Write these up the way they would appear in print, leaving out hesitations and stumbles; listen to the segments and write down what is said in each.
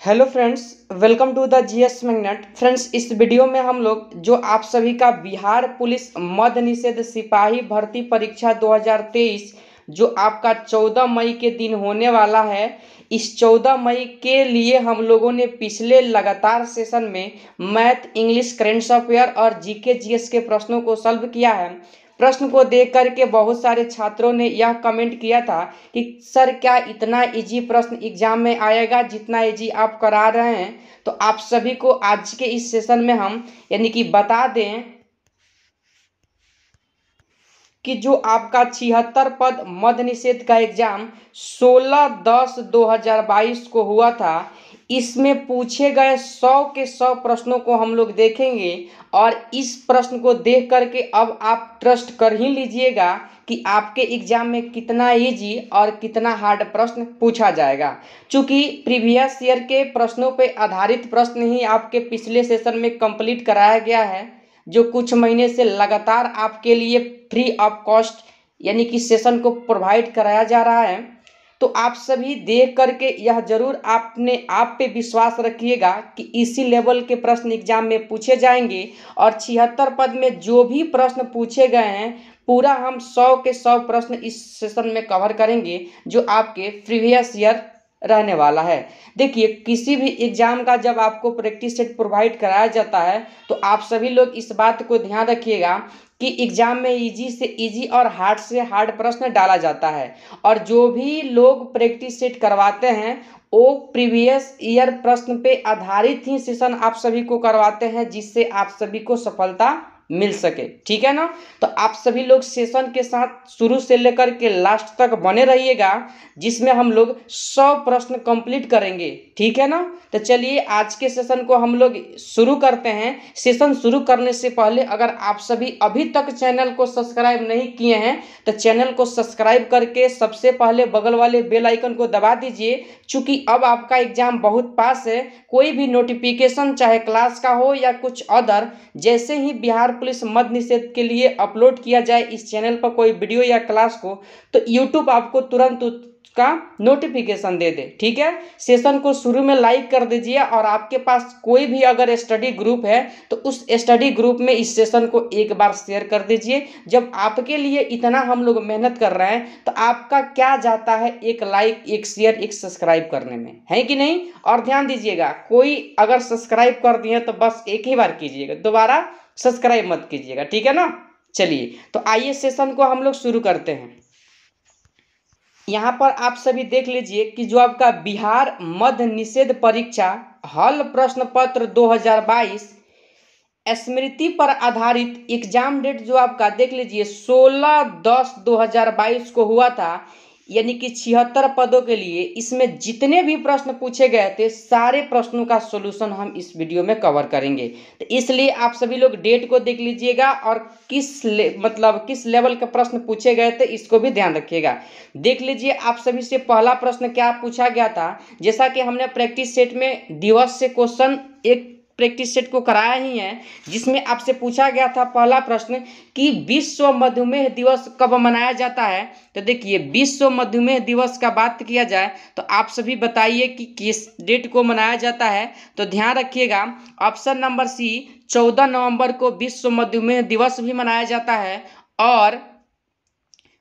Hello friends, welcome to the GS magnet. Friends, इस video में हम लोग जो आप सभी का बिहार पुलिस मद्य निषेध सिपाही भर्ती परीक्षा 2023 जो आपका 14 मई के दिन होने वाला है, इस 14 मई के लिए हम लोगों ने पिछले लगातार सेशन में मैथ, इंग्लिश, करेंट अफेयर और जीके जीएस के प्रश्नों को सॉल्व किया है। प्रश्न को देख करके बहुत सारे छात्रों ने यह कमेंट किया था कि सर क्या इतना इजी प्रश्न एग्जाम में आएगा जितना इजी आप करा रहे हैं। तो आप सभी को आज के इस सेशन में हम यानी कि बता दें कि जो आपका 76 पद मद्य निषेध का एग्जाम 16/10/2022 को हुआ था, इसमें पूछे गए 100 के 100 प्रश्नों को हम लोग देखेंगे और इस प्रश्न को देख करके अब आप ट्रस्ट कर ही लीजिएगा कि आपके एग्जाम में कितना इजी और कितना हार्ड प्रश्न पूछा जाएगा। चूंकि प्रीवियस ईयर के प्रश्नों पर आधारित प्रश्न ही आपके पिछले सेशन में कंप्लीट कराया गया है, जो कुछ महीने से लगातार आपके लिए फ्री ऑफ कॉस्ट यानी कि सेशन को प्रोवाइड कराया जा रहा है। तो आप सभी देख करके यह जरूर आपने आप पे विश्वास रखिएगा कि इसी लेवल के प्रश्न एग्जाम में पूछे जाएंगे और 76 पद में जो भी प्रश्न पूछे गए हैं पूरा हम 100 के 100 प्रश्न इस सेशन में कवर करेंगे जो आपके प्रीवियस ईयर रहने वाला है। देखिए, किसी भी एग्जाम का जब आपको प्रैक्टिस सेट प्रोवाइड कराया जाता है तो आप सभी लोग इस बात को ध्यान रखिएगा कि एग्जाम में इजी से इजी और हार्ड से हार्ड प्रश्न डाला जाता है और जो भी लोग प्रैक्टिस सेट करवाते हैं वो प्रीवियस ईयर प्रश्न पे आधारित ही सेशन आप सभी को करवाते हैं, जिससे आप सभी को सफलता मिल सके। ठीक है ना? तो आप सभी लोग सेशन के साथ शुरू से लेकर के लास्ट तक बने रहिएगा, जिसमें हम लोग 100 प्रश्न कंप्लीट करेंगे। ठीक है ना? तो चलिए आज के सेशन को हम लोग शुरू करते हैं। सेशन शुरू करने से पहले अगर आप सभी अभी तक चैनल को सब्सक्राइब नहीं किए हैं तो चैनल को सब्सक्राइब करके सबसे पहले बगल वाले बेल आइकन को दबा दीजिए। चूंकि अब आपका एग्जाम बहुत पास है, कोई भी नोटिफिकेशन चाहे क्लास का हो या कुछ अदर, जैसे ही बिहार पुलिस मद्य निषेध के लिए अपलोड किया जाए इस चैनल पर कोई वीडियो या क्लास को, तो यूट्यूब आपको तुरंत का नोटिफिकेशन दे दे। ठीक है? सेशन को शुरू में लाइक कर दीजिए और आपके पास कोई भी अगर स्टडी ग्रुप है तो उस स्टडी ग्रुप में इस सेशन को एक बार शेयर कर दीजिए। जब आपके लिए इतना हम लोग मेहनत कर रहे हैं तो आपका क्या जाता है एक लाइक, एक शेयर, एक सब्सक्राइब करने में, है कि नहीं? और ध्यान दीजिएगा, कोई अगर सब्सक्राइब कर दिए तो बस एक ही बार कीजिएगा, दोबारा सब्सक्राइब मत कीजिएगा। ठीक है ना? चलिए तो आइए सेशन को हम लोग शुरू करते हैं। यहाँ पर आप सभी देख लीजिए कि जो आपका बिहार मद्य निषेध परीक्षा हल प्रश्न पत्र 2022 स्मृति पर आधारित एग्जाम डेट जो आपका देख लीजिए 16/10/2022 को हुआ था, यानी कि 76 पदों के लिए। इसमें जितने भी प्रश्न पूछे गए थे सारे प्रश्नों का सॉल्यूशन हम इस वीडियो में कवर करेंगे। तो इसलिए आप सभी लोग डेट को देख लीजिएगा और किस लेवल के प्रश्न पूछे गए थे इसको भी ध्यान रखिएगा। देख लीजिए आप सभी से पहला प्रश्न क्या पूछा गया था। जैसा कि हमने प्रैक्टिस सेट में दिवस से क्वेश्चन एक प्रैक्टिस सेट को कराया ही है, जिसमें आपसे पूछा गया था पहला प्रश्न कि विश्व मधुमेह दिवस कब मनाया जाता है। तो देखिए, विश्व मधुमेह दिवस का बात किया जाए तो आप सभी बताइए कि किस डेट को मनाया जाता है। तो ध्यान रखिएगा, ऑप्शन नंबर सी 14 नवंबर को विश्व मधुमेह दिवस भी मनाया जाता है और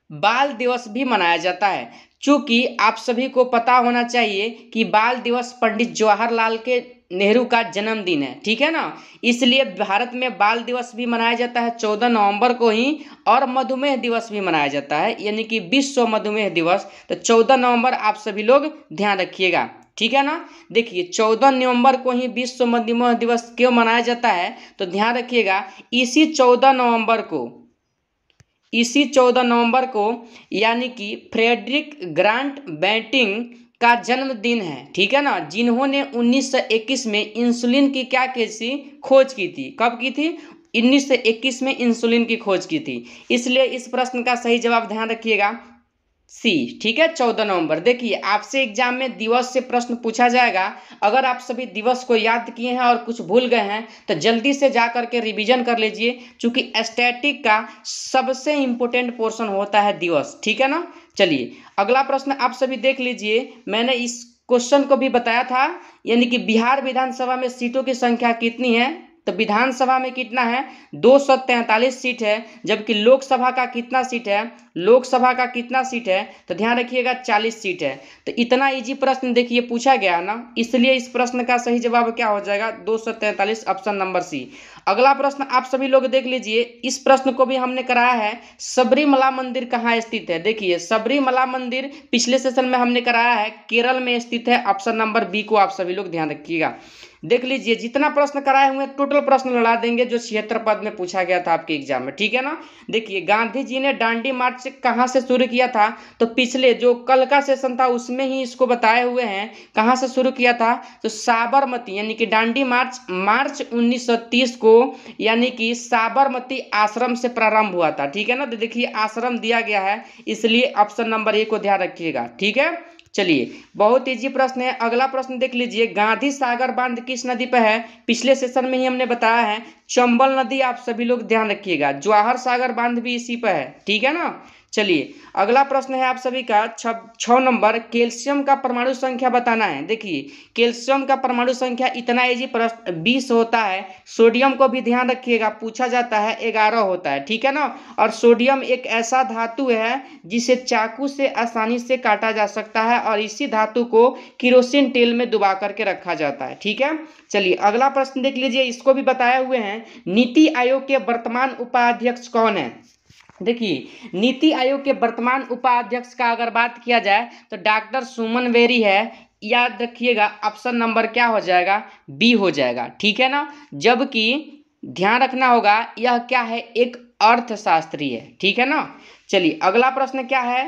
बाल दिवस भी मनाया जाता है। चूंकि आप सभी को पता होना चाहिए कि बाल दिवस पंडित जवाहरलाल के नेहरू का जन्मदिन है। ठीक है ना? इसलिए भारत में बाल दिवस भी मनाया जाता है 14 नवंबर को ही और मधुमेह दिवस भी मनाया जाता है, यानी कि विश्व मधुमेह दिवस। तो 14 नवंबर आप सभी लोग ध्यान रखिएगा। ठीक है ना? देखिए, 14 नवंबर को ही विश्व मधुमेह दिवस क्यों मनाया जाता है तो ध्यान रखिएगा, इसी 14 नवंबर को यानी कि फ्रेडरिक ग्रांट बैंटिंग का जन्मदिन है। ठीक है ना? जिन्होंने 1921 में इंसुलिन की क्या की थी, खोज की थी। कब की थी? 1921 में इंसुलिन की खोज की थी। इसलिए इस प्रश्न का सही जवाब ध्यान रखिएगा सी। ठीक है? 14 नवंबर। देखिए, आपसे एग्जाम में दिवस से प्रश्न पूछा जाएगा। अगर आप सभी दिवस को याद किए हैं और कुछ भूल गए हैं तो जल्दी से जा करके रिवीजन कर लीजिए, क्योंकि स्टैटिक का सबसे इंपॉर्टेंट पोर्शन होता है दिवस। ठीक है ना? चलिए अगला प्रश्न आप सभी देख लीजिए। मैंने इस क्वेश्चन को भी बताया था, यानी कि बिहार विधानसभा में सीटों की संख्या कितनी है, तो विधानसभा में कितना है 243 सीट है, जबकि लोकसभा का कितना सीट है, लोकसभा का कितना सीट है, तो ध्यान रखिएगा 40 सीट है। तो इतना इजी प्रश्न देखिए पूछा गया ना, इसलिए इस प्रश्न का सही जवाब क्या हो जाएगा 243, ऑप्शन नंबर सी। अगला प्रश्न आप सभी लोग देख लीजिए, इस प्रश्न को भी हमने कराया है, सबरीमला मंदिर कहाँ स्थित है। देखिए सबरीमला मंदिर पिछले सेशन में हमने कराया है, केरल में स्थित है, ऑप्शन नंबर बी को आप सभी लोग ध्यान रखिएगा। देख लीजिए जितना प्रश्न कराए हुए टोटल प्रश्न लड़ा देंगे जो 76 पद में पूछा गया था आपके एग्जाम में, ठीक है ना। देखिए गांधी जी ने दांडी मार्च कहाँ से शुरू किया था, तो पिछले जो कल का सेशन था उसमें ही इसको बताए हुए हैं कहाँ से शुरू किया था, तो साबरमती यानी कि दांडी मार्च मार्च 1930 को यानी कि साबरमती आश्रम से प्रारंभ हुआ था, ठीक है ना। तो देखिए आश्रम दिया गया है, इसलिए ऑप्शन नंबर ए को ध्यान रखिएगा, ठीक है। चलिए बहुत इजी प्रश्न है। अगला प्रश्न देख लीजिए, गांधी सागर बांध किस नदी पर है, पिछले सेशन में ही हमने बताया है चंबल नदी, आप सभी लोग ध्यान रखिएगा। जवाहर सागर बांध भी इसी पर है, ठीक है ना। चलिए अगला प्रश्न है आप सभी का 6 नंबर, कैल्शियम का परमाणु संख्या बताना है। देखिए कैल्शियम का परमाणु संख्या इतना इजी प्रश्न 20 होता है, सोडियम को भी ध्यान रखिएगा पूछा जाता है 11 होता है, ठीक है ना। और सोडियम एक ऐसा धातु है जिसे चाकू से आसानी से काटा जा सकता है और इसी धातु को किरोसिन तेल में डुबा करके रखा जाता है, ठीक है। चलिए अगला प्रश्न देख लीजिए, इसको भी बताए हुए हैं, नीति आयोग के वर्तमान उपाध्यक्ष कौन है। देखिए नीति आयोग के वर्तमान उपाध्यक्ष का अगर बात किया जाए तो डॉक्टर सुमन बेरी है, याद रखिएगा ऑप्शन नंबर क्या हो जाएगा, बी हो जाएगा, ठीक है ना। जबकि ध्यान रखना होगा यह क्या है, एक अर्थशास्त्री है, ठीक है ना। चलिए अगला प्रश्न क्या है,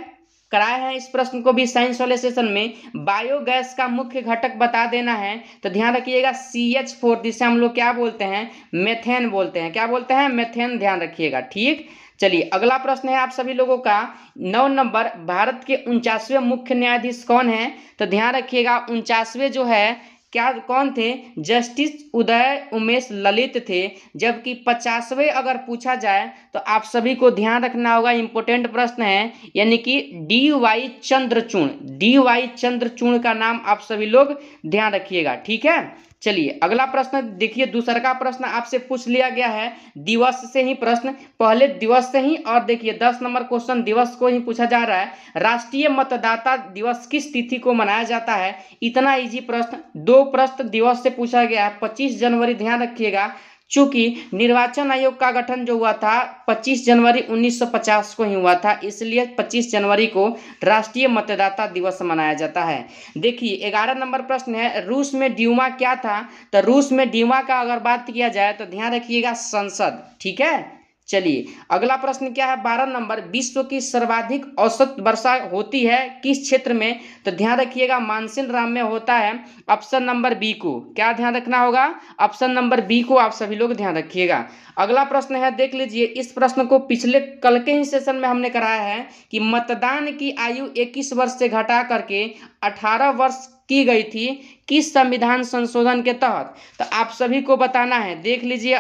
कराए हैं इस प्रश्न को भी साइंस वाले सेशन में, बायोगैस का मुख्य घटक बता देना है। तो ध्यान रखिएगा CH4, जिसे हम लोग क्या बोलते हैं, मेथेन बोलते हैं, क्या बोलते हैं, मेथेन, ध्यान रखिएगा, ठीक। चलिए अगला प्रश्न है आप सभी लोगों का 9 नंबर, भारत के 49वें मुख्य न्यायाधीश कौन है। तो ध्यान रखिएगा 49वें जो है क्या कौन थे, जस्टिस उदय उमेश ललित थे। जबकि 50वें अगर पूछा जाए तो आप सभी को ध्यान रखना होगा, इंपॉर्टेंट प्रश्न है, यानी कि DY चंद्रचूड़, DY चंद्रचूड़ का नाम आप सभी लोग ध्यान रखिएगा, ठीक है। चलिए अगला प्रश्न देखिए, दूसरा का प्रश्न आपसे पूछ लिया गया है, दिवस से ही प्रश्न, पहले दिवस से ही, और देखिए 10 नंबर क्वेश्चन दिवस को ही पूछा जा रहा है, राष्ट्रीय मतदाता दिवस किस तिथि को मनाया जाता है। इतना इजी प्रश्न, 2 प्रश्न दिवस से पूछा गया है, 25 जनवरी, ध्यान रखिएगा। चूंकि निर्वाचन आयोग का गठन जो हुआ था 25 जनवरी 1950 को ही हुआ था, इसलिए 25 जनवरी को राष्ट्रीय मतदाता दिवस मनाया जाता है। देखिए 11 नंबर प्रश्न है, रूस में ड्यूमा क्या था। तो रूस में ड्यूमा का अगर बात किया जाए तो ध्यान रखिएगा संसद, ठीक है। चलिए अगला प्रश्न क्या है, 12 नंबर, विश्व की सर्वाधिक औसत वर्षा होती है किस क्षेत्र में। तो ध्यान रखिएगा मानसून राम में होता है, ऑप्शन नंबर बी को, क्या ध्यान रखना होगा, ऑप्शन नंबर बी को आप सभी लोग ध्यान रखिएगा। अगला प्रश्न है देख लीजिए, इस प्रश्न को पिछले कल के ही सेशन में हमने कराया है कि मतदान की आयु 21 वर्ष से घटा करके 18 वर्ष की गई थी किस संविधान संशोधन के तहत। तो आप सभी को बताना है, देख लीजिए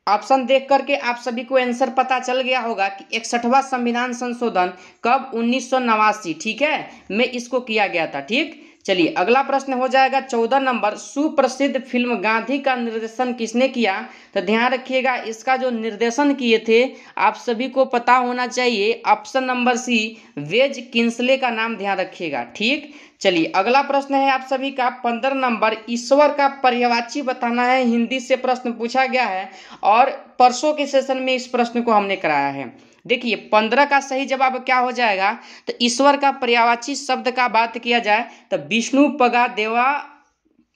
ऑप्शन देख करके आप सभी को आंसर पता चल गया होगा कि 61वां संविधान संशोधन कब, 1989, ठीक है, में इसको किया गया था, ठीक। चलिए अगला प्रश्न हो जाएगा 14 नंबर, सुप्रसिद्ध फिल्म गांधी का निर्देशन किसने किया। तो ध्यान रखिएगा इसका जो निर्देशन किए थे आप सभी को पता होना चाहिए, ऑप्शन नंबर सी, वेज किंसले का नाम ध्यान रखिएगा, ठीक। चलिए अगला प्रश्न है आप सभी का 15 नंबर, ईश्वर का पर्यायवाची बताना है, हिंदी से प्रश्न पूछा गया है और परसों के सेशन में इस प्रश्न को हमने कराया है। देखिए 15 का सही जवाब क्या हो जाएगा, तो ईश्वर का पर्यायवाची शब्द का बात किया जाए तो विष्णु पगा देवा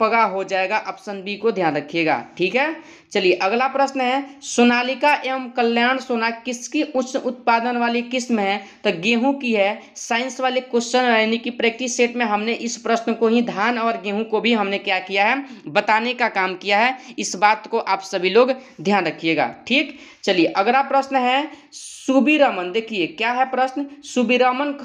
पगा हो जाएगा, ऑप्शन बी को ध्यान रखिएगा, ठीक है। चलिए अगला प्रश्न है, सोनालिका एवं कल्याण सोना किसकी उच्च उत्पादन वाली किस्म है। तो गेहूं की है। साइंस वाले क्वेश्चन यानी कि प्रैक्टिस सेट में हमने इस प्रश्न को ही धान और गेहूं को भी हमने क्या किया है, बताने का काम किया है, इस बात को आप सभी लोग ध्यान रखिएगा, ठीक। चलिए अगला प्रश्न है, सुबीरमन, देखिए क्या है प्रश्न, सुबीरमन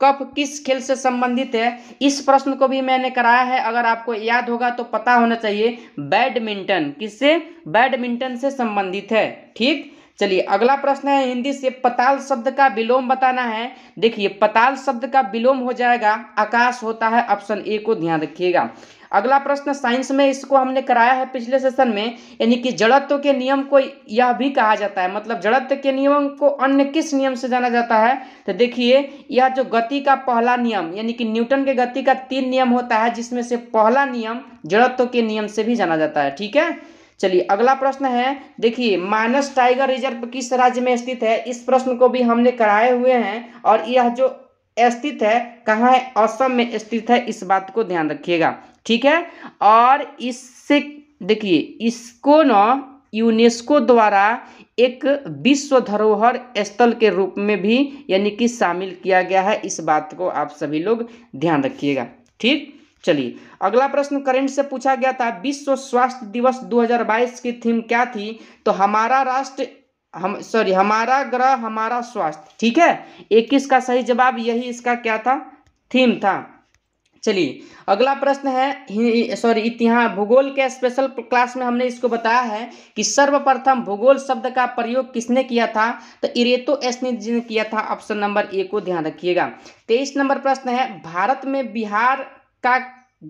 कप किस खेल से संबंधित है। इस प्रश्न को भी मैंने कराया है, अगर आपको याद होगा तो पता होना चाहिए, बैडमिंटन, किससे, बैडमिंटन से संबंधित है, ठीक। चलिए अगला प्रश्न है हिंदी से, पताल शब्द का विलोम बताना है। देखिए पताल शब्द का विलोम हो जाएगा आकाश होता है, ऑप्शन ए को ध्यान रखिएगा। अगला प्रश्न साइंस में, इसको हमने कराया है पिछले सेशन में, यानी कि जड़त्व के नियम को यह भी कहा जाता है, मतलब जड़त्व के नियम को अन्य किस नियम से जाना जाता है? तो देखिए यह जो गति का पहला नियम, यानी कि न्यूटन के गति का 3 नियम होता है, जिसमें से पहला नियम जड़त्व के नियम से भी जाना जाता है। ठीक है, चलिए अगला प्रश्न है, देखिए मानस टाइगर रिजर्व किस राज्य में स्थित है? इस प्रश्न को भी हमने कराए हुए हैं, और यह जो स्थित है कहाँ है? असम में स्थित है, इस बात को ध्यान रखिएगा। ठीक है, और इससे देखिए इसको न यूनेस्को द्वारा एक विश्व धरोहर स्थल के रूप में भी यानी कि शामिल किया गया है, इस बात को आप सभी लोग ध्यान रखिएगा। ठीक, चलिए अगला प्रश्न करंट से पूछा गया था, विश्व स्वास्थ्य दिवस 2022 की थीम क्या थी? तो हमारा राष्ट्र हमारा ग्रह हमारा स्वास्थ्य। ठीक है, 21 का सही जवाब, यही इसका क्या था? थीम था। चलिए अगला प्रश्न है इतिहास भूगोल के स्पेशल क्लास में हमने इसको बताया है कि सर्वप्रथम भूगोल शब्द का प्रयोग किसने किया था? तो इरेटोस्थनीज जी ने किया था, ऑप्शन नंबर ए को ध्यान रखिएगा। 23 नंबर प्रश्न है, भारत में बिहार का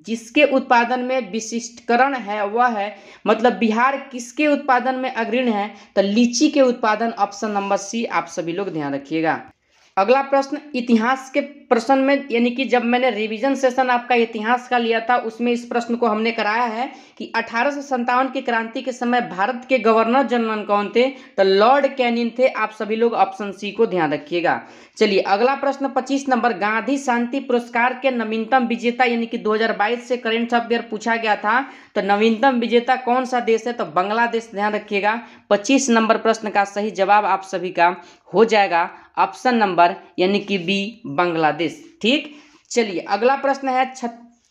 जिसके उत्पादन में विशिष्टकरण है वह है, मतलब बिहार किसके उत्पादन में अग्रणी है? तो लीची के उत्पादन, ऑप्शन नंबर सी, आप सभी लोग ध्यान रखिएगा। अगला प्रश्न इतिहास के प्रश्न में, यानी कि जब मैंने रिवीजन सेशन आपका इतिहास का लिया था उसमें इस प्रश्न को हमने कराया है कि 1857 की क्रांति के समय भारत के गवर्नर जनरल कौन थे? तो लॉर्ड कैनिंग थे, आप सभी लोग ऑप्शन सी को ध्यान रखिएगा। चलिए अगला प्रश्न 25 नंबर, गांधी शांति पुरस्कार के नवीनतम विजेता, यानी कि 2022 से करेंट अफेयर पूछा गया था, तो नवीनतम विजेता कौन सा देश है? तो बांग्लादेश, ध्यान रखिएगा। 25 नंबर प्रश्न का सही जवाब आप सभी का हो जाएगा ऑप्शन नंबर यानी कि बी, बांग्लादेश। ठीक, चलिए अगला प्रश्न है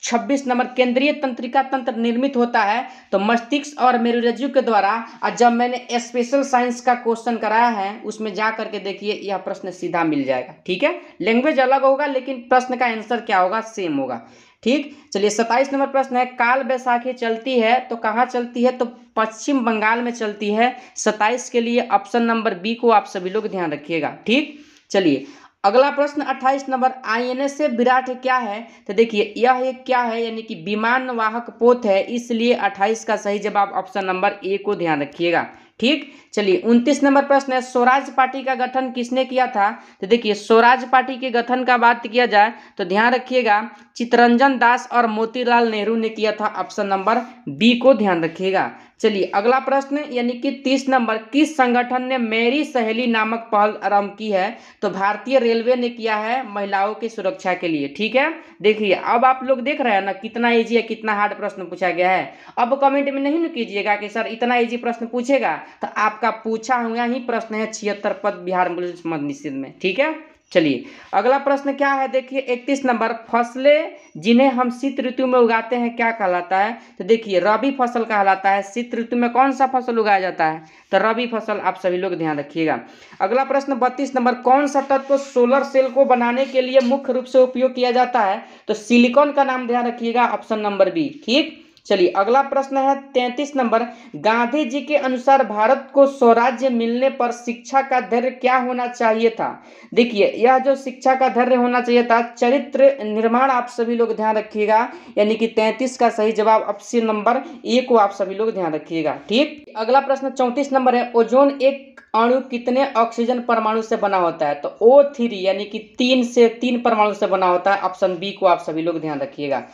26 नंबर, केंद्रीय तंत्रिका तंत्र निर्मित होता है तो मस्तिष्क और मेरुरज्जु के द्वारा। और जब मैंने स्पेशल साइंस का क्वेश्चन कराया है उसमें जा करके देखिए यह प्रश्न सीधा मिल जाएगा। ठीक है, लैंग्वेज अलग होगा लेकिन प्रश्न का आंसर क्या होगा? सेम होगा। ठीक, चलिए 27 नंबर प्रश्न है, काल बैसाखी चलती है तो कहाँ चलती है? तो पश्चिम बंगाल में चलती है। 27 के लिए ऑप्शन नंबर बी को आप सभी लोग ध्यान रखिएगा। ठीक, चलिए अगला प्रश्न 28 नंबर, आईएनएस विराट क्या है? तो देखिए यह एक क्या है, यानी कि विमान वाहक पोत है, इसलिए 28 का सही जवाब ऑप्शन नंबर ए को ध्यान रखिएगा। ठीक, चलिए 29 नंबर प्रश्न है, स्वराज पार्टी का गठन किसने किया था? तो देखिए स्वराज पार्टी के गठन का बात किया जाए तो ध्यान रखिएगा चित्तरंजन दास और मोतीलाल नेहरू ने किया था, ऑप्शन नंबर बी को ध्यान रखिएगा। चलिए अगला प्रश्न यानी कि 30 नंबर, किस संगठन ने मेरी सहेली नामक पहल आरंभ की है? तो भारतीय रेलवे ने किया है महिलाओं की सुरक्षा के लिए। ठीक है, देखिए अब आप लोग देख रहे हैं ना कितना इजी है, कितना हार्ड प्रश्न पूछा गया है। अब कमेंट में नहीं न कीजिएगा कि सर इतना इजी प्रश्न पूछेगा, तो आपका पूछा हुआ ही प्रश्न है 76 पद बिहार पुलिस मद निषेध में। ठीक है, चलिए अगला प्रश्न क्या है, देखिए 31 नंबर, फसलें जिन्हें हम शीत ऋतु में उगाते हैं क्या कहलाता है? तो देखिए रबी फसल कहलाता है। शीत ऋतु में कौन सा फसल उगाया जाता है? तो रबी फसल, आप सभी लोग ध्यान रखिएगा। अगला प्रश्न 32 नंबर, कौन सा तत्व सोलर सेल को बनाने के लिए मुख्य रूप से उपयोग किया जाता है? तो सिलिकॉन का नाम ध्यान रखिएगा, ऑप्शन नंबर बी। ठीक, चलिए अगला प्रश्न है 33 नंबर, गांधी जी के अनुसार भारत को स्वराज्य मिलने पर शिक्षा का धैर्य क्या होना चाहिए था? देखिए यह जो शिक्षा का धैर्य होना चाहिए था चरित्र निर्माण, आप सभी लोग ध्यान रखिएगा, यानी कि 33 का सही जवाब ऑप्शन नंबर ए को आप सभी लोग ध्यान रखिएगा। ठीक, अगला प्रश्न 34 नंबर है, ओजोन एक अणु कितने ऑक्सीजन परमाणु से बना होता है? तो O3 यानी कि 3 परमाणु से बना होता है, ऑप्शन बी को आप सभी लोग ध्यान रखिएगा।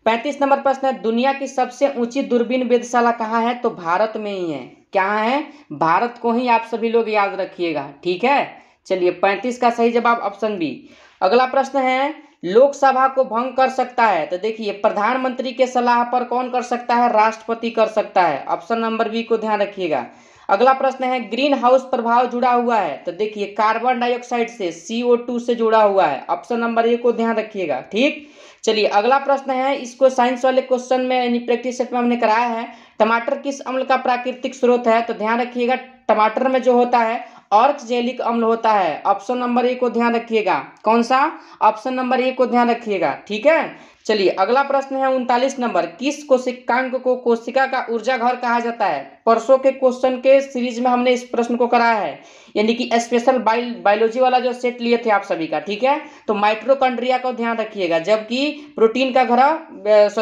35 नंबर प्रश्न है, दुनिया की सबसे ऊंची दूरबीन वेधशाला कहाँ है? तो भारत में ही है। क्या है? भारत को ही आप सभी लोग याद रखिएगा। ठीक है, चलिए 35 का सही जवाब ऑप्शन बी। अगला प्रश्न है, लोकसभा को भंग कर सकता है? तो देखिए प्रधानमंत्री के सलाह पर कौन कर सकता है? राष्ट्रपति कर सकता है, ऑप्शन नंबर बी को ध्यान रखिएगा। अगला प्रश्न है, ग्रीन हाउस प्रभाव जुड़ा हुआ है? तो देखिए कार्बन डाइऑक्साइड से, CO2 से जुड़ा हुआ है, ऑप्शन नंबर ए को ध्यान रखिएगा। ठीक, चलिए अगला प्रश्न है, इसको साइंस वाले क्वेश्चन में यानी प्रैक्टिस सेट में हमने कराया है, टमाटर किस अम्ल का प्राकृतिक स्रोत है? तो ध्यान रखिएगा टमाटर में जो होता है अर्कजेलिक अम्ल होता है। ऑप्शन नंबर ए को ध्यान रखिएगा। कौन सा? ऑप्शन नंबर ए को ध्यान रखिएगा। ठीक है, चलिए अगला प्रश्न है 39 नंबर। किस कोशिकांग को कोशिका का ऊर्जा घर कहा जाता है? परसों के क्वेश्चन के सीरीज में हमने इस प्रश्न को कराया है, यानी कि स्पेशल बायोलॉजी वाला जो सेट लिए थे आप सभी का। ठीक है, तो माइटोकॉन्ड्रिया को ध्यान रखिएगा, जबकि प्रोटीन का घर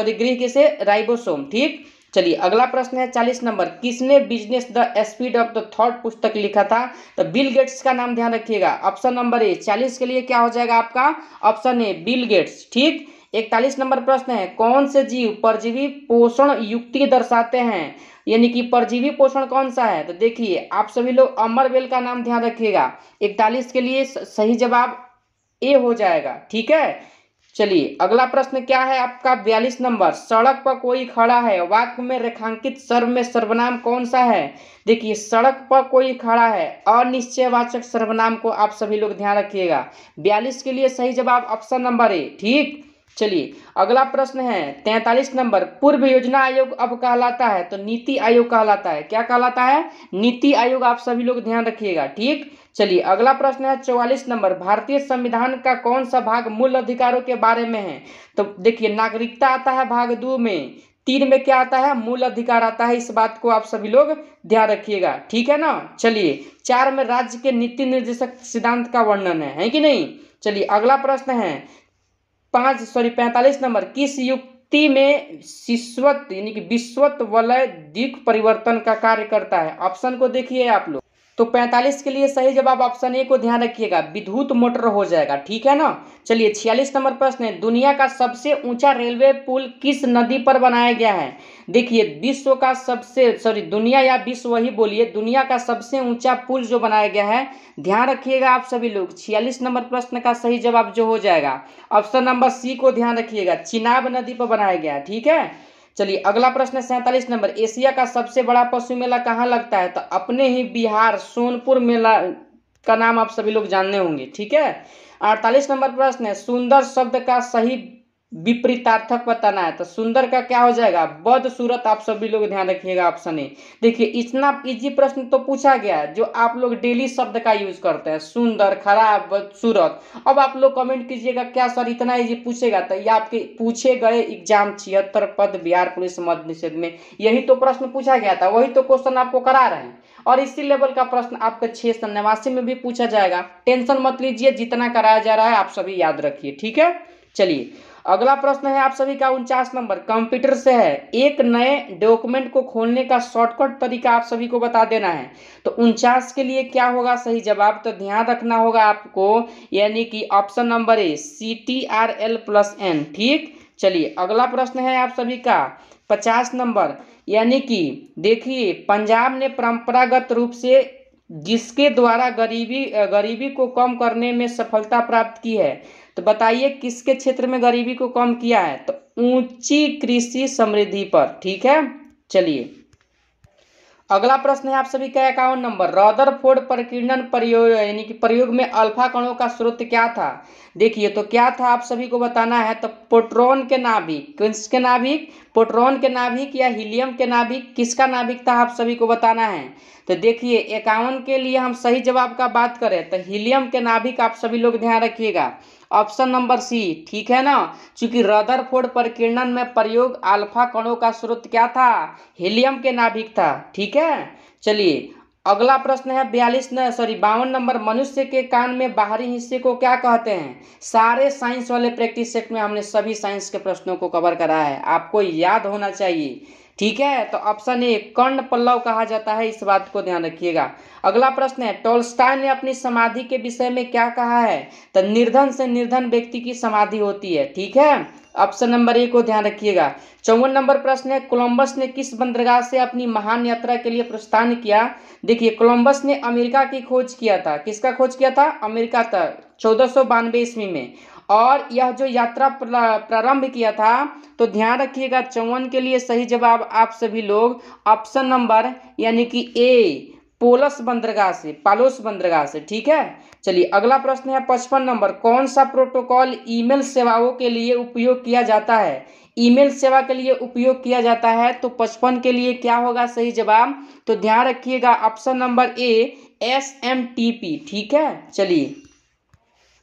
गृह किसे? राइबोसोम। ठीक, चलिए अगला प्रश्न है 40 नंबर। किसने business the speed of the thought पुस्तक लिखा था? तो बिल गेट्स का नाम ध्यान रखिएगा। Option number A. 40 के लिए क्या हो जाएगा आपका? Option A Bill Gates. ठीक, 41 नंबर प्रश्न है। कौन से जीव परजीवी पोषण युक्ति दर्शाते हैं? यानी कि परजीवी पोषण कौन सा है? तो देखिए आप सभी लोग अमरवेल का नाम ध्यान रखिएगा। 41 के लिए सही जवाब ए हो जाएगा। ठीक है, चलिए अगला प्रश्न क्या है आपका 42 नंबर। सड़क पर कोई खड़ा है, वाक्य में रेखांकित सर्व में सर्वनाम कौन सा है? देखिए सड़क पर कोई खड़ा है, अनिश्चयवाचक सर्वनाम को आप सभी लोग ध्यान रखिएगा। 42 के लिए सही जवाब ऑप्शन नंबर ए। ठीक, चलिए अगला प्रश्न है 43 नंबर। पूर्व योजना आयोग अब कहलाता है? तो नीति आयोग कहलाता है। क्या कहलाता है? नीति आयोग। आप सभी लोग ध्यान रखिएगा। ठीक, चलिए अगला प्रश्न है 44 नंबर। भारतीय संविधान का कौन सा भाग मूल अधिकारों के बारे में है? तो देखिए नागरिकता आता है भाग 2 में, 3 में क्या आता है? मूल अधिकार आता है। इस बात को आप सभी लोग ध्यान रखिएगा। ठीक है ना, चलिए 4 में राज्य के नीति निर्देशक सिद्धांत का वर्णन है कि नहीं? चलिए अगला प्रश्न है 45 नंबर। किस युक्ति में शिश्वत यानी कि विश्वत वलय दिक् परिवर्तन का कार्य करता है? ऑप्शन को देखिए आप लोग। तो 45 के लिए सही जवाब ऑप्शन ए को ध्यान रखिएगा, विद्युत मोटर हो जाएगा। ठीक है ना, चलिए 46 नंबर प्रश्न है। दुनिया का सबसे ऊंचा रेलवे पुल किस नदी पर बनाया गया है? देखिए विश्व का सबसे दुनिया या विश्व वही बोलिए, दुनिया का सबसे ऊंचा पुल जो बनाया गया है, ध्यान रखिएगा आप सभी लोग। 46 नंबर प्रश्न का सही जवाब जो हो जाएगा ऑप्शन नंबर सी को ध्यान रखिएगा, चिनाब नदी पर बनाया गया है। ठीक है, चलिए अगला प्रश्न है 47 नंबर। एशिया का सबसे बड़ा पशु मेला कहाँ लगता है? तो अपने ही बिहार सोनपुर मेला का नाम आप सभी लोग जानने होंगे। ठीक है, 48 नंबर प्रश्न है। सुंदर शब्द का सही विपरीतार्थक बताना है? तो सुंदर का क्या हो जाएगा? बदसूरत। आप सभी लोग ध्यान रखिएगा ऑप्शन ए। देखिए इतना इजी प्रश्न तो पूछा गया है जो आप लोग डेली शब्द का यूज करते हैं, सुंदर, खराब, बदसूरत। अब आप लोग कमेंट कीजिएगा क्या सर इतना इजी पूछेगा? तो ये आपके पूछे गए एग्जाम 76 पद बिहार पुलिस मद्य निषेध में यही तो प्रश्न पूछा गया था, वही तो क्वेश्चन आपको करा रहे हैं। और इसी लेवल का प्रश्न आपका 689 में भी पूछा जाएगा। टेंशन मत लीजिए, जितना कराया जा रहा है आप सभी याद रखिए। ठीक है, चलिए अगला प्रश्न है आप सभी का 49 नंबर। कंप्यूटर से है, एक नए डॉक्यूमेंट को खोलने का शॉर्टकट तरीका आप सभी को बता देना है। तो 49 के लिए क्या होगा सही जवाब? तो ध्यान रखना होगा आपको, यानी कि ऑप्शन नंबर ए CTRL+N। ठीक, चलिए अगला प्रश्न है आप सभी का 50 नंबर। यानी कि देखिए पंजाब ने परंपरागत रूप से जिसके द्वारा गरीबी को कम करने में सफलता प्राप्त की है, तो बताइए किसके क्षेत्र में गरीबी को कम किया है? तो ऊंची कृषि समृद्धि पर। ठीक है, चलिए अगला प्रश्न है आप सभी का 51 नंबर। रदरफोर्ड प्रकीर्णन प्रयोग यानी कि प्रयोग में अल्फा कणों का स्रोत क्या था? देखिए तो क्या था आप सभी को बताना है। तो प्रोटॉन के नाभिक। किसके नाभिक? प्रोटॉन के नाभिक या हीलियम के नाभिक? किसका नाभिक था आप सभी को बताना है। तो देखिए 51 के लिए हम सही जवाब का बात करें तो हीलियम के नाभिक आप सभी लोग ध्यान रखिएगा, ऑप्शन नंबर सी। ठीक है ना, चूंकि रदरफोर्ड प्रकीर्णन में प्रयोग अल्फा कणों का स्रोत क्या था? हीलियम के नाभिक था। ठीक है, चलिए अगला प्रश्न है 52 नंबर। मनुष्य के कान में बाहरी हिस्से को क्या कहते हैं? सारे साइंस वाले प्रैक्टिस सेट में हमने सभी साइंस के प्रश्नों को कवर करा है, आपको याद होना चाहिए। ठीक है, तो ऑप्शन ए कर्ण पल्लव कहा जाता है, इस बात को ध्यान रखिएगा। अगला प्रश्न है टॉल्स्टॉय ने अपनी समाधि के विषय में क्या कहा है? तो निर्धन से निर्धन व्यक्ति की समाधि होती है। ठीक है, ऑप्शन नंबर ए को ध्यान रखिएगा। 54 नंबर प्रश्न है कोलंबस ने किस बंदरगाह से अपनी महान यात्रा के लिए प्रस्थान किया? देखिए कोलंबस ने अमेरिका की खोज किया था। किसका खोज किया था? अमेरिका तक 1492 ईस्वी में। और यह जो यात्रा प्रारंभ किया था, तो ध्यान रखिएगा 54 के लिए सही जवाब आप सभी लोग ऑप्शन नंबर यानी कि ए पोलस बंदरगाह से, पालोस बंदरगाह से। ठीक है, चलिए अगला प्रश्न है 55 नंबर। कौन सा प्रोटोकॉल ईमेल सेवाओं के लिए उपयोग किया जाता है? ईमेल सेवा के लिए उपयोग किया जाता है, तो 55 के लिए क्या होगा सही जवाब? तो ध्यान रखिएगा ऑप्शन नंबर ए SMTP, ठीक है। चलिए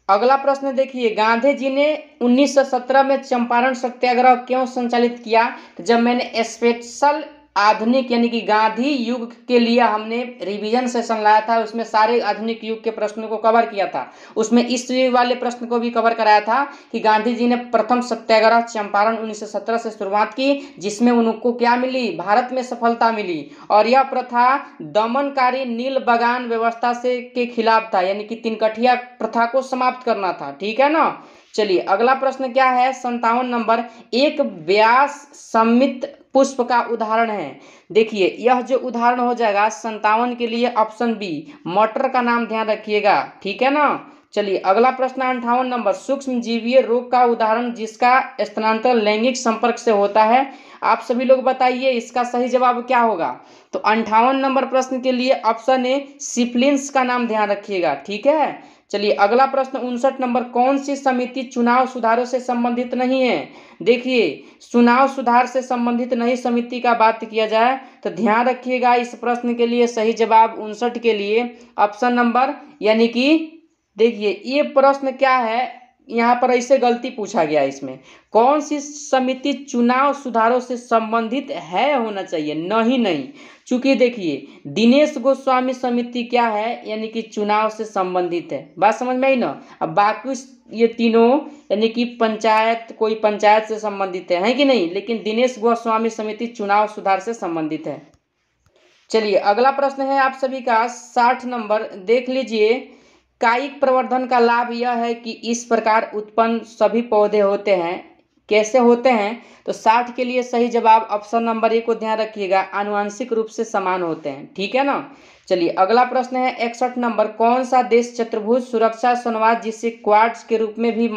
अगला प्रश्न देखिए, गांधी जी ने 1917 में चंपारण सत्याग्रह क्यों संचालित किया? तो जब मैंने स्पेशल आधुनिक यानी कि गांधी युग के लिए हमने रिवीजन सेशन लाया था, उसमें सारे आधुनिक युग के प्रश्नों को कवर किया था। उसमें इस वाले प्रश्न को भी कवर कराया था कि गांधी जी ने प्रथम सत्याग्रह चंपारण 1917 से शुरुआत की, जिसमें उनको क्या मिली? भारत में सफलता मिली। और यह प्रथा दमनकारी नील बगान व्यवस्था से के खिलाफ था, यानी कि तिनकठिया प्रथा को समाप्त करना था, ठीक है ना। चलिए अगला प्रश्न क्या है? 57 नंबर, एक व्यास सममित पुष्प का उदाहरण है। देखिए यह जो उदाहरण हो जाएगा 57 के लिए ऑप्शन बी, मटर का नाम ध्यान रखिएगा, ठीक है ना। चलिए अगला प्रश्न 58 नंबर, सूक्ष्म जीवीय रोग का उदाहरण जिसका स्थानांतरण लैंगिक संपर्क से होता है। आप सभी लोग बताइए इसका सही जवाब क्या होगा? तो 58 नंबर प्रश्न के लिए ऑप्शन ए, सिफिलिस का नाम ध्यान रखिएगा, ठीक है। चलिए अगला प्रश्न 59 नंबर, कौन सी समिति चुनाव सुधारों से संबंधित नहीं है? देखिए चुनाव सुधार से संबंधित नहीं समिति का बात किया जाए तो ध्यान रखिएगा इस प्रश्न के लिए सही जवाब 59 के लिए ऑप्शन नंबर, यानी कि देखिए ये प्रश्न क्या है, यहाँ पर ऐसे गलती पूछा गया है। इसमें कौन सी समिति चुनाव सुधारों से संबंधित है होना चाहिए, नहीं। चूंकि देखिए दिनेश गोस्वामी समिति क्या है, यानी कि चुनाव से संबंधित है। बात समझ में आई ना। अब बाकी ये तीनों यानी कि पंचायत, कोई पंचायत से संबंधित है कि नहीं, लेकिन दिनेश गोस्वामी समिति चुनाव सुधार से संबंधित है। चलिए अगला प्रश्न है आप सभी का 60 नंबर, देख लीजिए, कायिक प्रवर्धन का लाभ यह है कि इस प्रकार उत्पन्न सभी पौधे होते हैं। कैसे होते हैं? तो 60 के लिए सही जवाब ऑप्शन नंबर ए को ध्यान रखिएगा, आनुवंशिक रूप से समान होते हैं, ठीक है ना। चलिए अगला प्रश्न है 61 नंबर, कौन सा देश चतुर्भुज सुरक्षा संवाद जिसे क्वाड्स के रूप में भी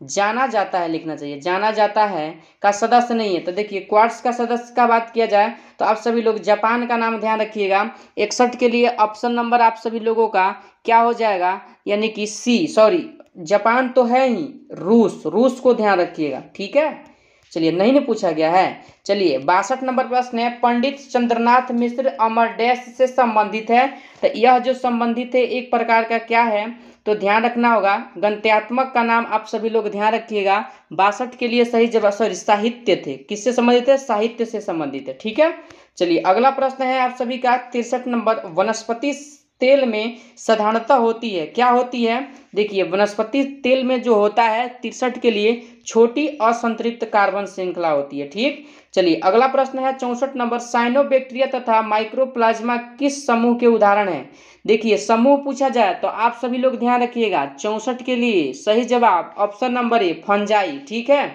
जाना जाता है, लिखना चाहिए, जाना जाता है का सदस्य नहीं है। तो देखिए क्वाड्स का सदस्य का बात किया जाए तो आप सभी लोग जापान का नाम ध्यान रखिएगा। 61 के लिए ऑप्शन नंबर आप सभी लोगों का क्या हो जाएगा, यानी कि सी, सॉरी जापान तो है ही, रूस को ध्यान रखिएगा, ठीक है। चलिए नहीं पूछा गया है। चलिए 62 नंबर प्रश्न है, पंडित चंद्रनाथ मिश्र अमर डैश से संबंधित है। तो यह जो संबंधित है एक प्रकार का क्या है, तो ध्यान रखना होगा, गंत्यात्मक का नाम आप सभी लोग ध्यान रखिएगा। 62 के लिए सही जवाब, सॉरी साहित्य थे, किससे संबंधित है? साहित्य से संबंधित है, ठीक है। चलिए अगला प्रश्न है आप सभी का 63 नंबर, वनस्पति तेल में साधारणतः होती है, क्या होती है? देखिए वनस्पति तेल में जो होता है 63 के लिए छोटी असंतृप्त कार्बन श्रृंखला होती है, ठीक। चलिए अगला प्रश्न है 64 नंबर, साइनोबैक्टीरिया तथा माइक्रोप्लाज्मा किस समूह के उदाहरण हैं? देखिए समूह पूछा जाए तो आप सभी लोग ध्यान रखिएगा 64 के लिए सही जवाब ऑप्शन नंबर ए, फंजाई, ठीक है।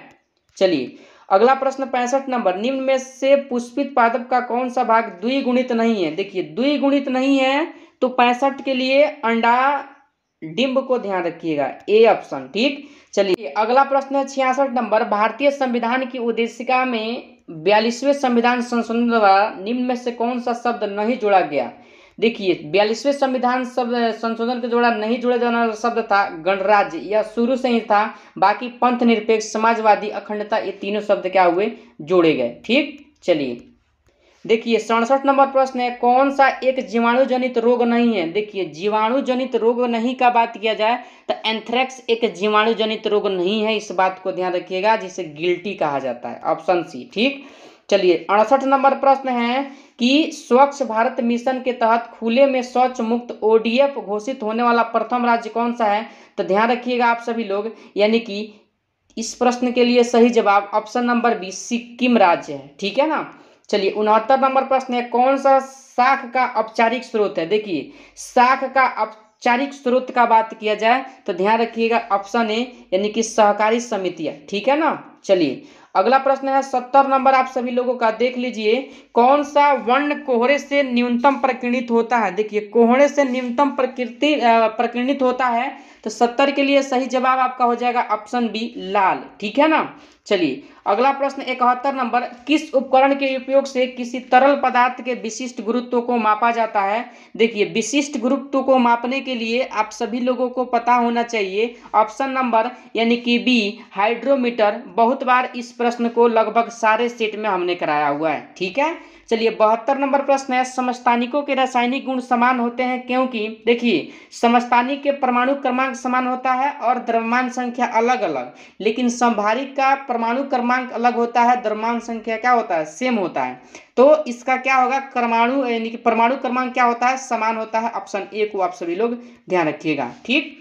चलिए अगला प्रश्न 65 नंबर, निम्न में से पुष्पित पादप का कौन सा भाग द्विगुणित नहीं है? देखिए द्विगुणित नहीं है तो 65 के लिए अंडा डिंब को ध्यान रखिएगा, ए ऑप्शन, ठीक। चलिए अगला प्रश्न है 66 नंबर, भारतीय संविधान की उद्देशिका में 42वें संविधान संशोधन द्वारा निम्न में से कौन सा शब्द नहीं जोड़ा गया? देखिए 42वें संविधान संशोधन के द्वारा नहीं जोड़ा जाने वाला शब्द था गणराज्य, यह शुरू से ही था। बाकी पंथ निरपेक्ष, समाजवादी, अखंडता, ये तीनों शब्द क्या हुए? जोड़े गए, ठीक। चलिए देखिए 67 नंबर प्रश्न है, कौन सा एक जीवाणु जनित रोग नहीं है? देखिए जीवाणु जनित रोग नहीं का बात किया जाए तो एंथ्रेक्स एक जीवाणु जनित रोग नहीं है, इस बात को ध्यान रखिएगा, जिसे गिल्टी कहा जाता है, ऑप्शन सी, ठीक। चलिए 68 नंबर प्रश्न है कि स्वच्छ भारत मिशन के तहत खुले में शौच मुक्त ODF घोषित होने वाला प्रथम राज्य कौन सा है? तो ध्यान रखिएगा आप सभी लोग, यानी कि इस प्रश्न के लिए सही जवाब ऑप्शन नंबर बी, सिक्किम राज्य है, ठीक है ना। चलिए 69 नंबर प्रश्न है, कौन सा शाख का औपचारिक स्रोत है? देखिए शाख का औपचारिक स्रोत का बात किया जाए तो ध्यान रखिएगा ऑप्शन ए, यानी कि सहकारी समितियां, ठीक है ना। चलिए अगला प्रश्न है 70 नंबर आप सभी लोगों का, देख लीजिए, कौन सा वर्ण कोहरे से न्यूनतम प्रकीर्णित होता है? देखिए कोहरे से न्यूनतम प्रकीर्णित होता है तो 70 के लिए सही जवाब आपका हो जाएगा ऑप्शन बी, लाल, ठीक है ना। चलिए अगला प्रश्न 71 नंबर, किस उपकरण के उपयोग से किसी तरल पदार्थ के विशिष्ट गुरुत्व को मापा जाता है? देखिए विशिष्ट गुरुत्व को मापने के लिए आप सभी लोगों को पता होना चाहिए ऑप्शन नंबर, यानी कि बी, हाइड्रोमीटर। बहुत बार इस प्रश्न को लगभग सारे सेट में हमने कराया हुआ है, ठीक है। चलिए 72 नंबर प्रश्न है, समस्थानिकों के रासायनिक गुण समान होते हैं क्योंकि देखिए समस्थानिक के परमाणु क्रमांक समान होता है और द्रव्यमान संख्या अलग अलग, लेकिन समभारिक का परमाणु क्रमांक अलग होता है, द्रव्यमान संख्या क्या होता है, सेम होता है। तो इसका क्या होगा, परमाणु यानी कि परमाणु क्रमांक क्या होता है, समान होता है। ऑप्शन ए को आप सभी लोग ध्यान रखिएगा। ठीक,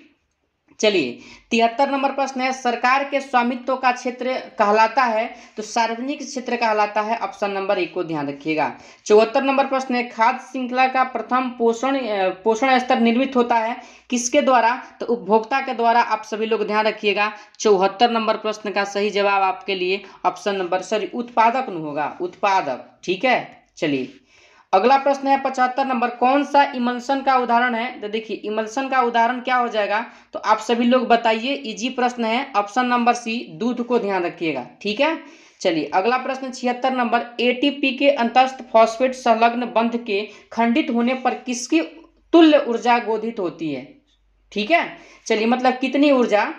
चलिए 73 नंबर प्रश्न है, सरकार के स्वामित्व का क्षेत्र कहलाता है तो सार्वजनिक क्षेत्र कहलाता है। ऑप्शन नंबर एक को ध्यान रखिएगा। 74 नंबर प्रश्न है, खाद्य श्रृंखला का प्रथम पोषण स्तर निर्मित होता है किसके द्वारा, तो उपभोक्ता के द्वारा। आप सभी लोग ध्यान रखिएगा। 74 नंबर प्रश्न का सही जवाब आपके लिए ऑप्शन नंबर उत्पादक न होगा, उत्पादक। ठीक है, चलिए अगला प्रश्न है 75 नंबर, कौन सा इमल्शन का उदाहरण है, तो देखिए इमल्शन का उदाहरण क्या हो जाएगा, तो आप सभी लोग बताइए, इजी प्रश्न है। ऑप्शन नंबर सी, दूध को ध्यान रखिएगा। ठीक है, चलिए अगला प्रश्न 76 नंबर, एटीपी के अंतस्थ फॉस्फेट संलग्न बंध के खंडित होने पर किसकी तुल्य ऊर्जा गोधित होती है। ठीक है, चलिए मतलब कितनी ऊर्जा,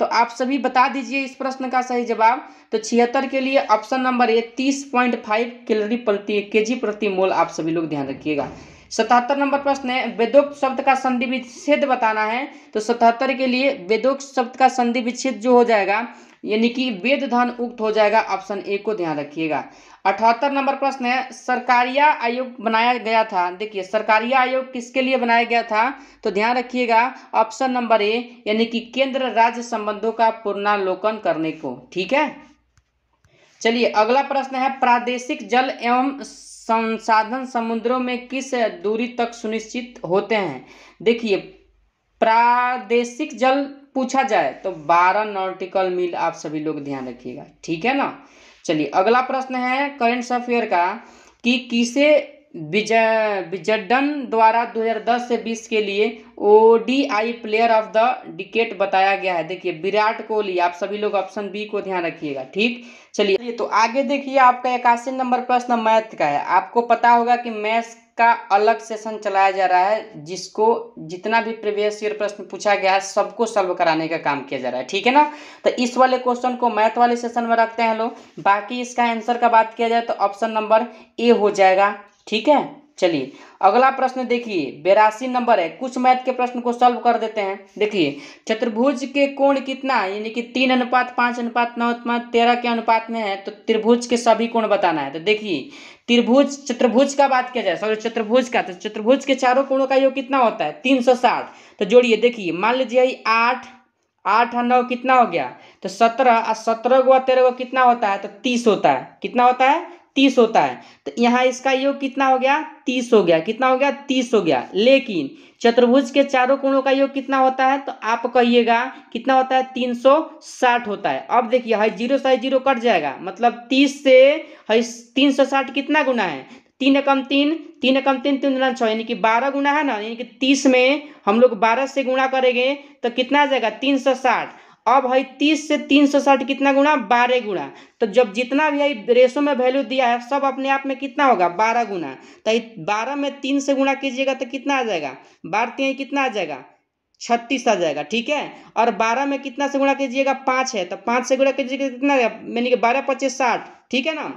तो आप सभी बता दीजिए इस प्रश्न का सही जवाब। तो 76 के लिए ऑप्शन नंबर ए 30.5 कैलोरी प्रति केजी प्रति मोल। आप सभी लोग ध्यान रखिएगा। 77 नंबर प्रश्न है, वेदोक्त शब्द का संधि विच्छेद बताना है। तो 77 के लिए वेदोक्त शब्द का संधि विच्छेद जो हो जाएगा यानी कि वेद धन उक्त हो जाएगा। ऑप्शन ए को ध्यान रखिएगा। 78 नंबर प्रश्न है, सरकारिया आयोग बनाया गया था। देखिए सरकारिया आयोग किसके लिए बनाया गया था, तो ध्यान रखिएगा ऑप्शन नंबर ए यानी कि केंद्र राज्य संबंधों का पुनरावलोकन करने को। ठीक है, चलिए अगला प्रश्न है, प्रादेशिक जल एवं संसाधन समुद्रों में किस दूरी तक सुनिश्चित होते हैं। देखिए प्रादेशिक जल पूछा जाए तो 12 नॉटिकल मील। आप सभी लोग ध्यान रखिएगा। ठीक है ना, चलिए अगला प्रश्न है करेंट अफेयर का कि किसे विजडन द्वारा 2010 से 20 के लिए ODI player of the decade बताया गया है। देखिए विराट कोहली। आप सभी लोग ऑप्शन बी को ध्यान रखिएगा। ठीक, चलिए तो आगे देखिए आपका 81 नंबर प्रश्न मैथ का है। आपको पता होगा कि मैथ्स का अलग सेशन चलाया जा रहा है, जिसको जितना भी प्रीवियस ईयर प्रश्न पूछा गया है सबको सॉल्व कराने का काम किया जा रहा है। ठीक है ना, तो इस वाले क्वेश्चन को मैथ वाले सेशन में रखते हैं लोग। बाकी इसका आंसर का बात किया जाए तो ऑप्शन नंबर ए हो जाएगा। ठीक है, चलिए अगला प्रश्न देखिए 82 नंबर है। कुछ मैथ के प्रश्न को सॉल्व कर देते हैं। देखिए चतुर्भुज के कोण कितना यानी कि 3:5:9:13 के अनुपात में है, तो त्रिभुज के सभी कोण बताना है। तो देखिए चतुर्भुज का बात किया जाए, सॉरी चतुर्भुज का, तो चतुर्भुज के चारों कोणों का योग कितना होता है 360। तो जोड़िए, देखिए मान लीजिए 8 और 9 कितना हो गया, तो 17 और 17 को 13 को कितना होता है, तो 30 होता है। कितना होता है, 30 होता है। तो यहाँ इसका योग कितना हो गया, 30 हो गया। कितना हो गया, 30 हो गया। लेकिन चतुर्भुज के चारों कोणों का योग कितना होता है, तो आप कहिएगा कितना होता है, 360 होता है। अब देखिए हाई जीरो से जीरो कट जाएगा, मतलब 30 से हाई 360 कितना गुना है, 3 एकम 3, 3 एकम 3, 3 दूना 6 यानी कि 12 गुना है ना, यानी कि 30 में हम लोग 12 से गुणा करेंगे तो कितना आ जाएगा 360। अब है 30 से 360 कितना गुना, 12 गुना। तो जब जितना भी है रेशो में वैल्यू दिया है सब अपने आप में कितना होगा, 12 गुना। तो 12 में 3 से गुणा कीजिएगा तो कितना आ जाएगा, 12 3 कितना आ जाएगा, 36 आ जाएगा। ठीक है, और 12 में कितना से गुणा कीजिएगा, 5 है, तो 5 से गुणा कीजिएगा कितना, यानी कि 12 25 60। ठीक है ना,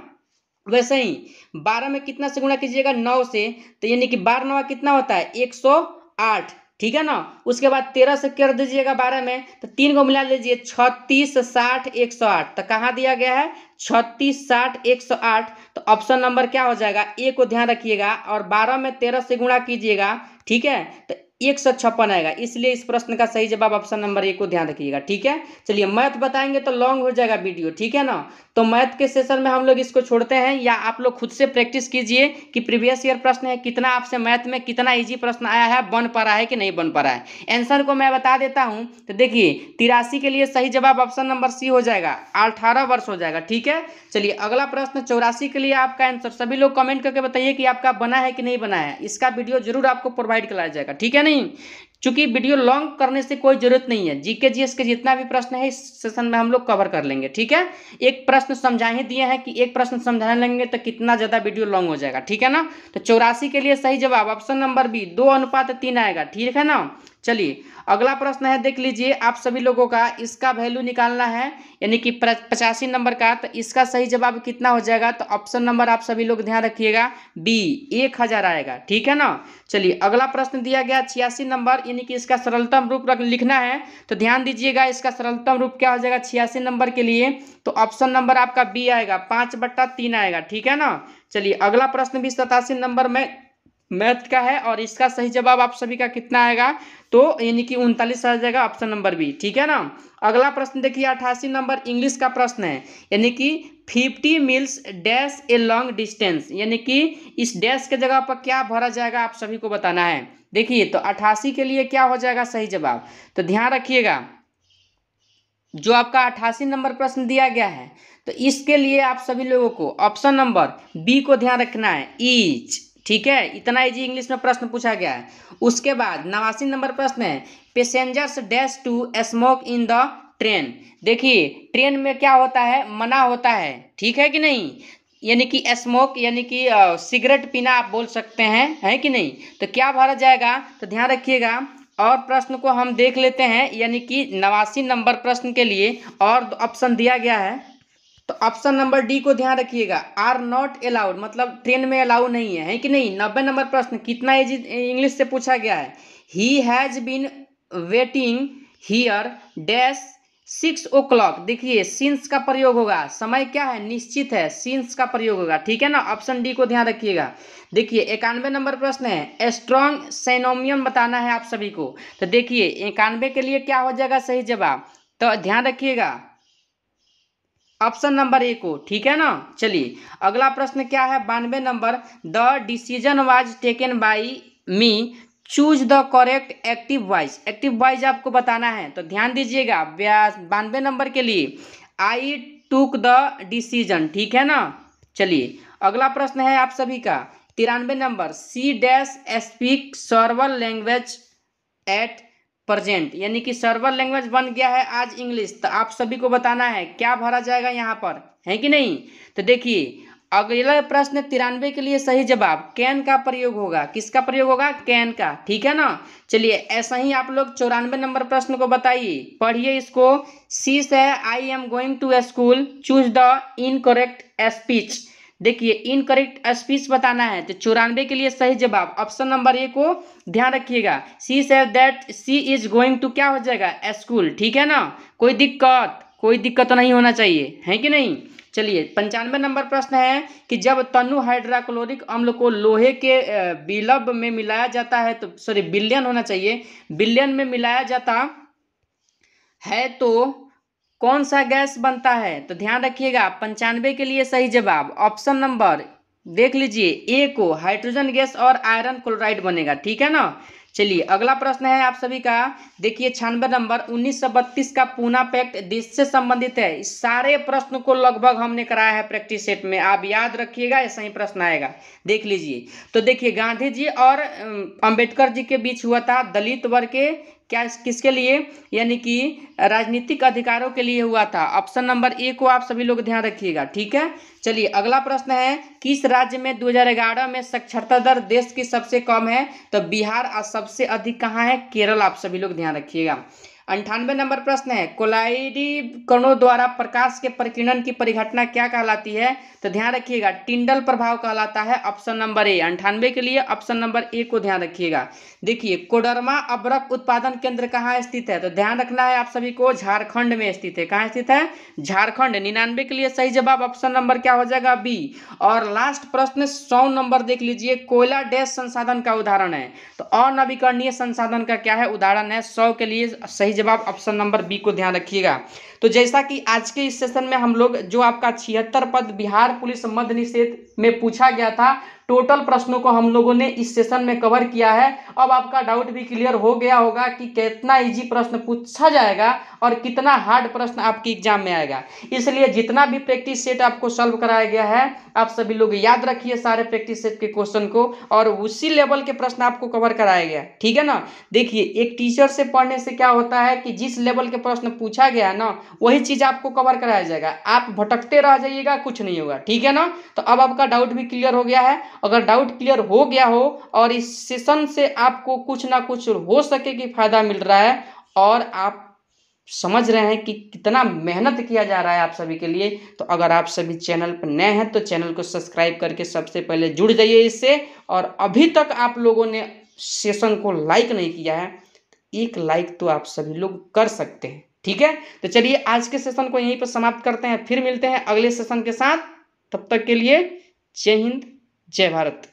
वैसे ही 12 में कितना से गुणा कीजिएगा, 9 से, तो यानी कि 12 9 कितना होता है, 108। ठीक है ना, उसके बाद 13 से कर दीजिएगा 12 में, तो 3 को मिला लीजिए, 36 60 108। तो कहाँ दिया गया है, 36 60 108। तो ऑप्शन नंबर क्या हो जाएगा, ए को ध्यान रखिएगा। और 12 में 13 से गुणा कीजिएगा, ठीक है, तो 156 आएगा। इसलिए इस प्रश्न का सही जवाब ऑप्शन नंबर ए को ध्यान रखिएगा। ठीक है, चलिए मैथ बताएंगे तो लॉन्ग हो जाएगा वीडियो। ठीक है ना, तो मैथ के सेशन में हम लोग इसको छोड़ते हैं, या आप लोग खुद से प्रैक्टिस कीजिए कि प्रीवियस ईयर प्रश्न है कितना आपसे मैथ में कितना इजी प्रश्न आया है, बन पा रहा है कि नहीं बन पा रहा है। आंसर को मैं बता देता हूं, तो देखिए 83 के लिए सही जवाब ऑप्शन नंबर सी हो जाएगा, 18 वर्ष हो जाएगा। ठीक है, चलिए अगला प्रश्न 84 के लिए आपका आंसर सभी लोग कमेंट करके बताइए कि आपका बना है कि नहीं बना है। इसका वीडियो जरूर आपको प्रोवाइड कराया जाएगा। ठीक है, नहीं चूंकि वीडियो लॉन्ग करने से कोई जरूरत नहीं है, जीके जीएस के जितना भी प्रश्न है इस सेशन में हम लोग कवर कर लेंगे। ठीक है, एक प्रश्न समझा ही दिए हैं कि एक प्रश्न समझाने लेंगे तो कितना ज्यादा वीडियो लॉन्ग हो जाएगा। ठीक है ना, तो 84 के लिए सही जवाब ऑप्शन नंबर बी 2:3 आएगा। ठीक है ना, चलिए अगला प्रश्न है, देख लीजिए आप सभी लोगों का, इसका वैल्यू निकालना है यानी कि 85 नंबर का। तो इसका सही जवाब कितना हो जाएगा, तो ऑप्शन नंबर आप सभी लोग ध्यान रखिएगा बी 1000 आएगा, ठीक है ना। चलिए अगला प्रश्न दिया गया 86 नंबर, यानी कि इसका सरलतम रूप लिखना है। तो ध्यान दीजिएगा इसका सरलतम रूप क्या हो जाएगा 86 नंबर के लिए, तो ऑप्शन नंबर आपका बी आएगा, 5/3 आएगा, ठीक है ना। चलिए अगला प्रश्न भी 87 नंबर में मैथ का है और इसका सही जवाब आप सभी का कितना आएगा, तो यानी कि 39 आ जाएगा, ऑप्शन नंबर बी, ठीक है ना। अगला प्रश्न देखिए 88 नंबर इंग्लिश का प्रश्न है, यानी कि 50 meals dash a long distance, यानी कि इस डैश के जगह पर क्या भरा जाएगा आप सभी को बताना है। देखिए तो 88 के लिए क्या हो जाएगा सही जवाब, तो ध्यान रखिएगा जो आपका 88 नंबर प्रश्न दिया गया है, तो इसके लिए आप सभी लोगों को ऑप्शन नंबर बी को ध्यान रखना है, ईच, ठीक है। इतना इजी इंग्लिश में प्रश्न पूछा गया है। उसके बाद 89 नंबर प्रश्न है, passengers dash to smoke in the train. देखिए ट्रेन में क्या होता है, मना होता है, ठीक है कि नहीं, यानी कि स्मोक यानी कि सिगरेट पीना आप बोल सकते हैं, है कि नहीं। तो क्या भरा जाएगा, तो ध्यान रखिएगा। और प्रश्न को हम देख लेते हैं, यानी कि 89 नंबर प्रश्न के लिए और ऑप्शन दिया गया है, तो ऑप्शन नंबर डी को ध्यान रखिएगा, आर नॉट अलाउड, मतलब ट्रेन में अलाउ नहीं है कि नहीं। 90 नंबर प्रश्न कितना इजी इंग्लिश से पूछा गया है, he has been waiting here dash 6 o'clock। देखिए सिंस का प्रयोग होगा, समय क्या है निश्चित है, सिंस का प्रयोग होगा, ठीक है ना। ऑप्शन डी को ध्यान रखिएगा। देखिए 91 नंबर प्रश्न है, स्ट्रॉन्ग साइनोमियन बताना है आप सभी को। तो देखिए 91 के लिए क्या हो जाएगा सही जवाब, तो ध्यान रखिएगा ऑप्शन नंबर ए को, ठीक है ना। चलिए अगला प्रश्न क्या है 92 number, the decision was taken by me choose the correct active voice. Active voice आपको बताना है, तो ध्यान दीजिएगा 92 नंबर के लिए, आई टूक द डिसीजन, ठीक है ना। चलिए अगला प्रश्न है आप सभी का 93 number, she dash speak several language at present, यानी कि सर्वर लैंग्वेज बन गया है आज इंग्लिश। तो आप सभी को बताना है क्या भरा जाएगा यहाँ पर, है कि नहीं। तो देखिए अगला प्रश्न 93 के लिए सही जवाब कैन का प्रयोग होगा, किसका प्रयोग होगा, कैन का, ठीक है ना। चलिए ऐसा ही आप लोग 94 नंबर प्रश्न को बताइए, पढ़िए इसको। She says I am going to school, choose the incorrect speech. देखिए इनकरेक्ट स्पीच बताना है, तो 94 के लिए सही जवाब ऑप्शन नंबर ए को ध्यान रखिएगा, she said that she is going to क्या हो जाएगा स्कूल, ठीक है ना। कोई दिक्कत तो नहीं होना चाहिए, है कि नहीं। चलिए 95 नंबर प्रश्न है कि जब तनु हाइड्रोक्लोरिक अम्ल को लोहे के बिलब में मिलाया जाता है, तो सॉरी विलयन होना चाहिए, विलयन में मिलाया जाता है तो कौन सा गैस बनता है। तो ध्यान रखिएगा 95 के लिए सही जवाब ऑप्शन नंबर देख लीजिए ए को, हाइड्रोजन गैस और आयरन क्लोराइड बनेगा, ठीक है ना। चलिए अगला प्रश्न है आप सभी का, देखिए 96 नंबर 1932 का पूना पैक्ट देश से संबंधित है। इस सारे प्रश्न को लगभग हमने कराया है प्रैक्टिस सेट में, आप याद रखिएगा ऐसा ही प्रश्न आएगा, देख लीजिए। तो देखिए गांधी जी और अंबेडकर जी के बीच हुआ था, दलित वर्ग के क्या किसके लिए, यानी कि राजनीतिक अधिकारों के लिए हुआ था। ऑप्शन नंबर ए को आप सभी लोग ध्यान रखिएगा, ठीक है। चलिए अगला प्रश्न है, किस राज्य में 2011 में साक्षरता दर देश की सबसे कम है, तो बिहार, और सबसे अधिक कहाँ है, केरल, आप सभी लोग ध्यान रखिएगा। 98 नंबर प्रश्न है, कोलाइडी कणों द्वारा प्रकाश के परिकिरण की परिघटना क्या कहलाती है, तो ध्यान रखिएगा टिंडल प्रभाव कहलाता है, ऑप्शन नंबर ए। 98 के लिए ऑप्शन नंबर ए को ध्यान रखिएगा। देखिए कोडरमा अब्रक उत्पादन केंद्र कहाँ स्थित है, तो ध्यान रखना है आप सभी को, झारखंड में स्थित है। कहाँ स्थित है, झारखंड। 99 के लिए सही जवाब ऑप्शन नंबर क्या हो जाएगा, बी। और लास्ट प्रश्न 100 नंबर देख लीजिए, कोयला डैश संसाधन का उदाहरण है, तो अनवीकरणीय संसाधन का क्या है उदाहरण है। 100 के लिए सही जवाब ऑप्शन नंबर बी को ध्यान रखिएगा। तो जैसा कि आज के इस सेशन में हम लोग जो आपका 76 पद बिहार पुलिस मद्य निषेध में पूछा गया था, टोटल प्रश्नों को हम लोगों ने इस सेशन में कवर किया है। अब आपका डाउट भी क्लियर हो गया होगा कि कितना इजी प्रश्न पूछा जाएगा और कितना हार्ड प्रश्न आपकी एग्जाम में आएगा। इसलिए जितना भी प्रैक्टिस सेट आपको सॉल्व कराया गया है, आप सभी लोग याद रखिए सारे प्रैक्टिस सेट के क्वेश्चन को, और उसी लेवल के प्रश्न आपको कवर कराया गया, ठीक है ना। देखिए एक टीचर से पढ़ने से क्या होता है कि जिस लेवल के प्रश्न पूछा गया है ना, वही चीज़ आपको कवर कराया जाएगा। आप भटकते रह जाइएगा, कुछ नहीं होगा, ठीक है ना। तो अब आपका डाउट भी क्लियर हो गया है। अगर डाउट क्लियर हो गया हो और इस सेशन से आपको कुछ ना कुछ हो सके कि फ़ायदा मिल रहा है और आप समझ रहे हैं कि कितना मेहनत किया जा रहा है आप सभी के लिए, तो अगर आप सभी चैनल पर नए हैं तो चैनल को सब्सक्राइब करके सबसे पहले जुड़ जाइए इससे। और अभी तक आप लोगों ने सेशन को लाइक नहीं किया है, एक लाइक तो आप सभी लोग कर सकते हैं, ठीक है। तो चलिए आज के सेशन को यहीं पर समाप्त करते हैं, फिर मिलते हैं अगले सेशन के साथ। तब तक के लिए जय हिंद, जय भारत।